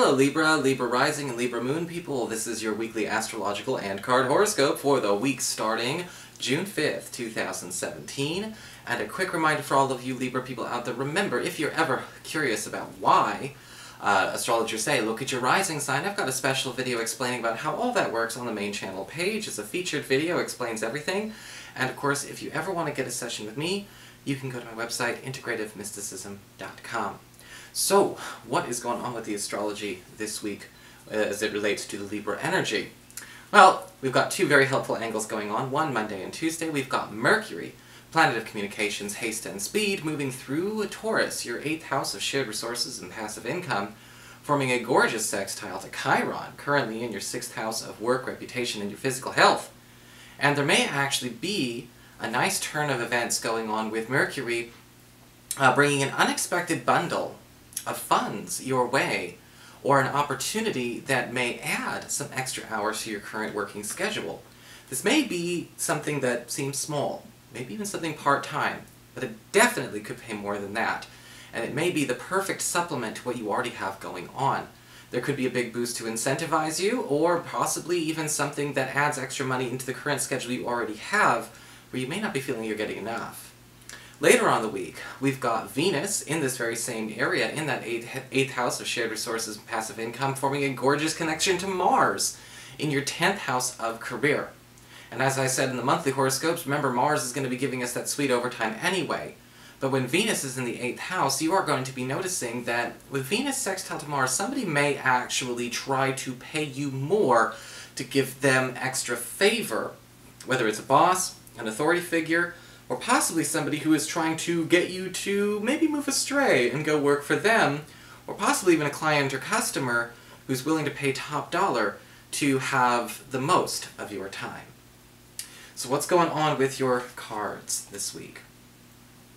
Hello Libra, Libra Rising, and Libra Moon people. This is your weekly astrological and card horoscope for the week starting June 5th, 2017. And a quick reminder for all of you Libra people out there, remember, if you're ever curious about why astrologers say, look at your rising sign, I've got a special video explaining about how all that works on the main channel page. It's a featured video, explains everything. And of course, if you ever want to get a session with me, you can go to my website, integrativemysticism.com. So, what is going on with the astrology this week as it relates to the Libra energy? Well, we've got two very helpful angles going on. One, Monday and Tuesday, we've got Mercury, planet of communications, haste and speed, moving through Taurus, your 8th house of shared resources and passive income, forming a gorgeous sextile to Chiron, currently in your 6th house of work, reputation, and your physical health. And there may actually be a nice turn of events going on with Mercury, bringing an unexpected bundle of funds your way, or an opportunity that may add some extra hours to your current working schedule. This may be something that seems small, maybe even something part-time, but it definitely could pay more than that. And it may be the perfect supplement to what you already have going on. There could be a big boost to incentivize you, or possibly even something that adds extra money into the current schedule you already have, where you may not be feeling you're getting enough. Later on the week, we've got Venus in this very same area, in that 8th house of shared resources and passive income, forming a gorgeous connection to Mars in your 10th house of career. And as I said in the monthly horoscopes, remember Mars is going to be giving us that sweet overtime anyway. But when Venus is in the 8th house, you are going to be noticing that with Venus sextile to Mars, somebody may actually try to pay you more to give them extra favor. Whether it's a boss, an authority figure, or possibly somebody who is trying to get you to maybe move astray and go work for them, or possibly even a client or customer who's willing to pay top dollar to have the most of your time. So what's going on with your cards this week?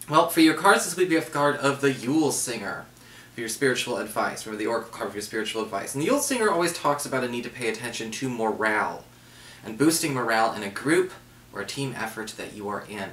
Well, for your cards this week, we have the card of the Yule Singer for your spiritual advice. Remember the Oracle card for your spiritual advice. And the Yule Singer always talks about a need to pay attention to morale, and boosting morale in a group or a team effort that you are in.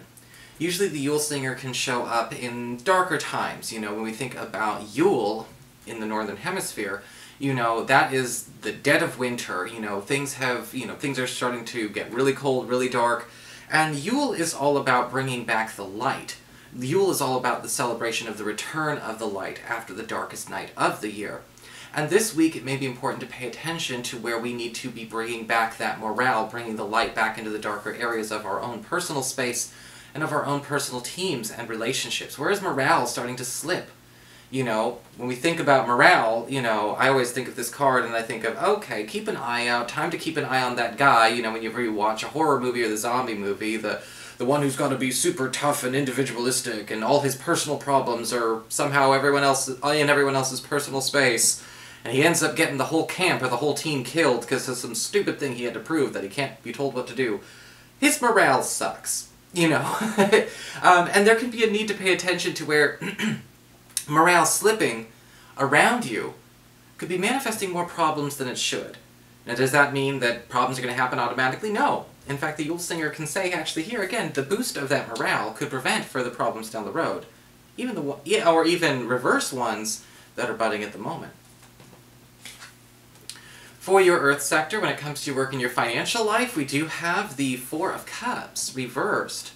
Usually the Yule Singer can show up in darker times. You know, when we think about Yule in the Northern Hemisphere, you know, that is the dead of winter. You know, things are starting to get really cold, really dark. And Yule is all about bringing back the light. Yule is all about the celebration of the return of the light after the darkest night of the year. And this week it may be important to pay attention to where we need to be bringing back that morale, bringing the light back into the darker areas of our own personal space and of our own personal teams and relationships. Where is morale starting to slip? You know, when we think about morale, you know, I always think of this card and I think of, okay, keep an eye out, time to keep an eye on that guy, you know, whenever you watch a horror movie or the zombie movie, the one who's got to be super tough and individualistic and all his personal problems are somehow in everyone else's personal space. And he ends up getting the whole camp or the whole team killed because of some stupid thing he had to prove that he can't be told what to do. His morale sucks. You know, and there can be a need to pay attention to where morale slipping around you could be manifesting more problems than it should. Now, does that mean that problems are going to happen automatically? No. In fact, the Yule Singer can say, actually, here again, the boost of that morale could prevent further problems down the road, or even reverse ones that are budding at the moment. For your Earth sector, when it comes to your work in your financial life, we do have the Four of Cups reversed.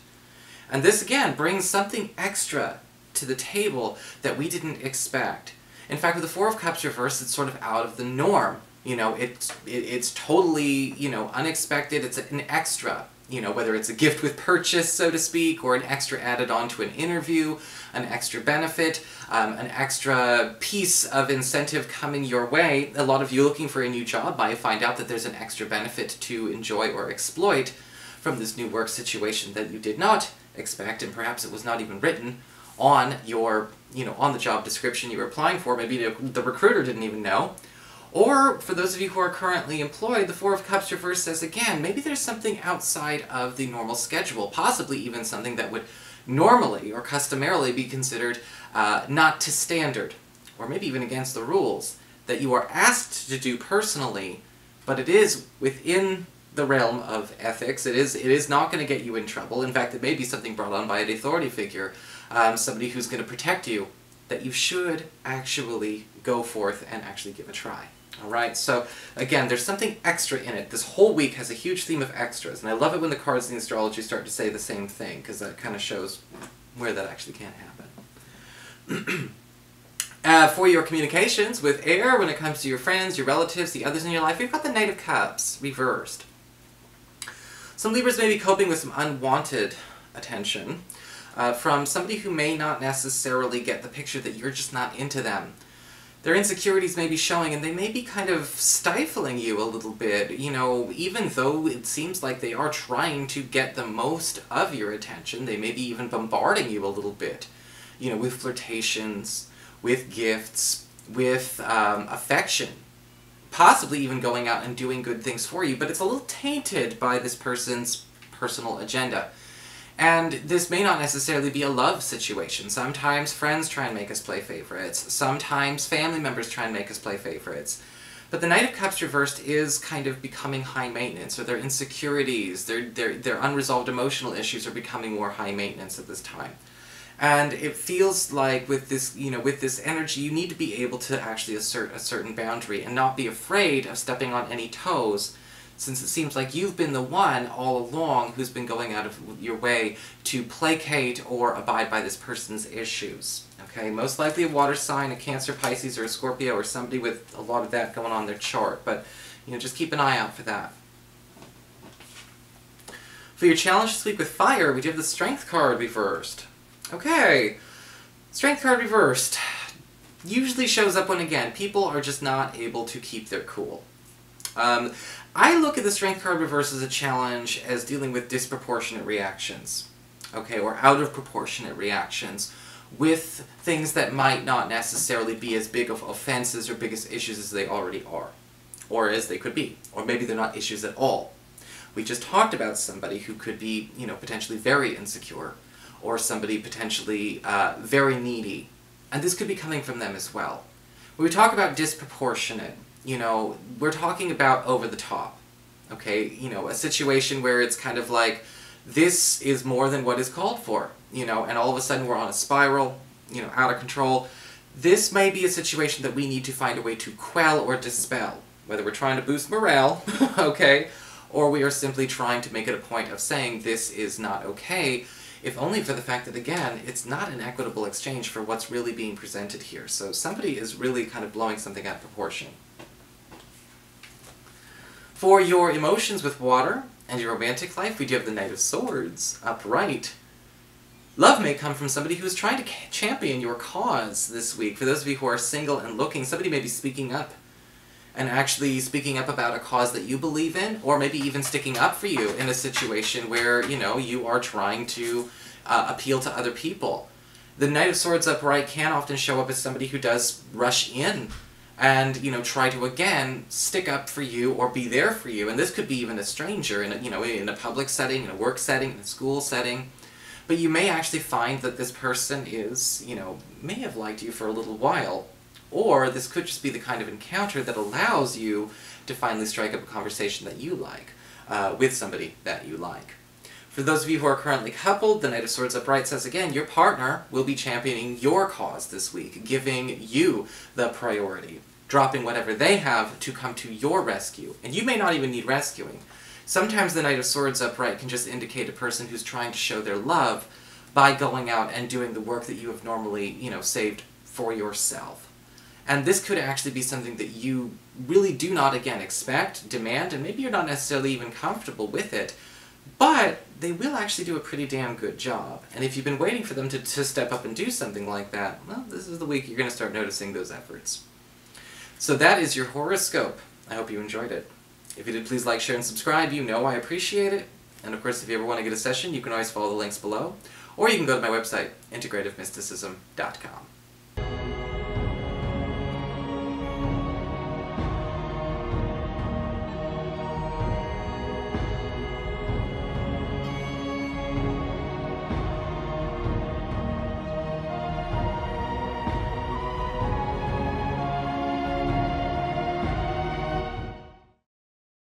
And this, again, brings something extra to the table that we didn't expect. In fact, with the Four of Cups reversed, it's sort of out of the norm. You know, it's totally, you know, unexpected. It's an extra. You know, whether it's a gift with purchase, so to speak, or an extra added on to an interview, an extra benefit, an extra piece of incentive coming your way. A lot of you looking for a new job might find out that there's an extra benefit to enjoy or exploit from this new work situation that you did not expect, and perhaps it was not even written on your, you know, on the job description you were applying for. Maybe the recruiter didn't even know. Or, for those of you who are currently employed, the Four of Cups reverse says, again, maybe there's something outside of the normal schedule, possibly even something that would normally or customarily be considered not to standard, or maybe even against the rules, that you are asked to do personally, but it is within the realm of ethics. It is not going to get you in trouble. In fact, it may be something brought on by an authority figure, somebody who's going to protect you, that you should actually go forth and actually give a try. Alright, so again, there's something extra in it. This whole week has a huge theme of extras, and I love it when the cards in the astrology start to say the same thing, because that kind of shows where that actually can happen. For your communications with air, when it comes to your friends, your relatives, the others in your life, we've got the Knight of Cups reversed. Some Libras may be coping with some unwanted attention from somebody who may not necessarily get the picture that you're just not into them. Their insecurities may be showing, and they may be kind of stifling you a little bit, you know, even though it seems like they are trying to get the most of your attention. They may be even bombarding you a little bit, you know, with flirtations, with gifts, with affection, possibly even going out and doing good things for you, but it's a little tainted by this person's personal agenda. And this may not necessarily be a love situation. Sometimes friends try and make us play favorites. Sometimes family members try and make us play favorites. But the Knight of Cups reversed is kind of becoming high maintenance, or their insecurities, their unresolved emotional issues are becoming more high maintenance at this time. And it feels like with this, you know, with this energy, you need to be able to actually assert a certain boundary and not be afraid of stepping on any toes, since it seems like you've been the one all along who's been going out of your way to placate or abide by this person's issues. Okay, most likely a water sign, a Cancer, Pisces, or a Scorpio, or somebody with a lot of that going on their chart, but you know, just keep an eye out for that. For your challenge this week with fire, we do have the Strength card reversed. Okay, Strength card reversed usually shows up when, again, people are just not able to keep their cool. I look at the Strength card reverse as a challenge as dealing with disproportionate reactions, okay, or out of proportionate reactions with things that might not necessarily be as big of offenses or biggest issues as they already are, or as they could be, or maybe they're not issues at all. We just talked about somebody who could be, you know, potentially very insecure, or somebody potentially very needy, and this could be coming from them as well. When we talk about disproportionate, you know, we're talking about over the top, okay? You know, a situation where it's kind of like, this is more than what is called for, you know, and all of a sudden we're on a spiral, you know, out of control. This may be a situation that we need to find a way to quell or dispel, whether we're trying to boost morale, okay, or we are simply trying to make it a point of saying this is not okay, if only for the fact that, again, it's not an equitable exchange for what's really being presented here. So somebody is really kind of blowing something out of proportion. For your emotions with water and your romantic life, we do have the Knight of Swords upright. Love may come from somebody who is trying to champion your cause this week. For those of you who are single and looking, somebody may be speaking up and actually speaking up about a cause that you believe in, or maybe even sticking up for you in a situation where, you know, you are trying to appeal to other people. The Knight of Swords upright can often show up as somebody who does rush in and, you know, try to, again, stick up for you or be there for you. And this could be even a stranger in a, you know, in a public setting, in a work setting, in a school setting. But you may actually find that this person is, you know, may have liked you for a little while. Or this could just be the kind of encounter that allows you to finally strike up a conversation that you like, with somebody that you like. For those of you who are currently coupled, the Knight of Swords upright says, again, your partner will be championing your cause this week, giving you the priority, dropping whatever they have to come to your rescue. And you may not even need rescuing. Sometimes the Knight of Swords upright can just indicate a person who's trying to show their love by going out and doing the work that you have normally, you know, saved for yourself. And this could actually be something that you really do not, again, expect, demand, and maybe you're not necessarily even comfortable with it, but they will actually do a pretty damn good job. And if you've been waiting for them to step up and do something like that, well, this is the week you're going to start noticing those efforts. So that is your horoscope. I hope you enjoyed it. If you did, please like, share, and subscribe. You know I appreciate it. And of course, if you ever want to get a session, you can always follow the links below, or you can go to my website, integrativemysticism.com.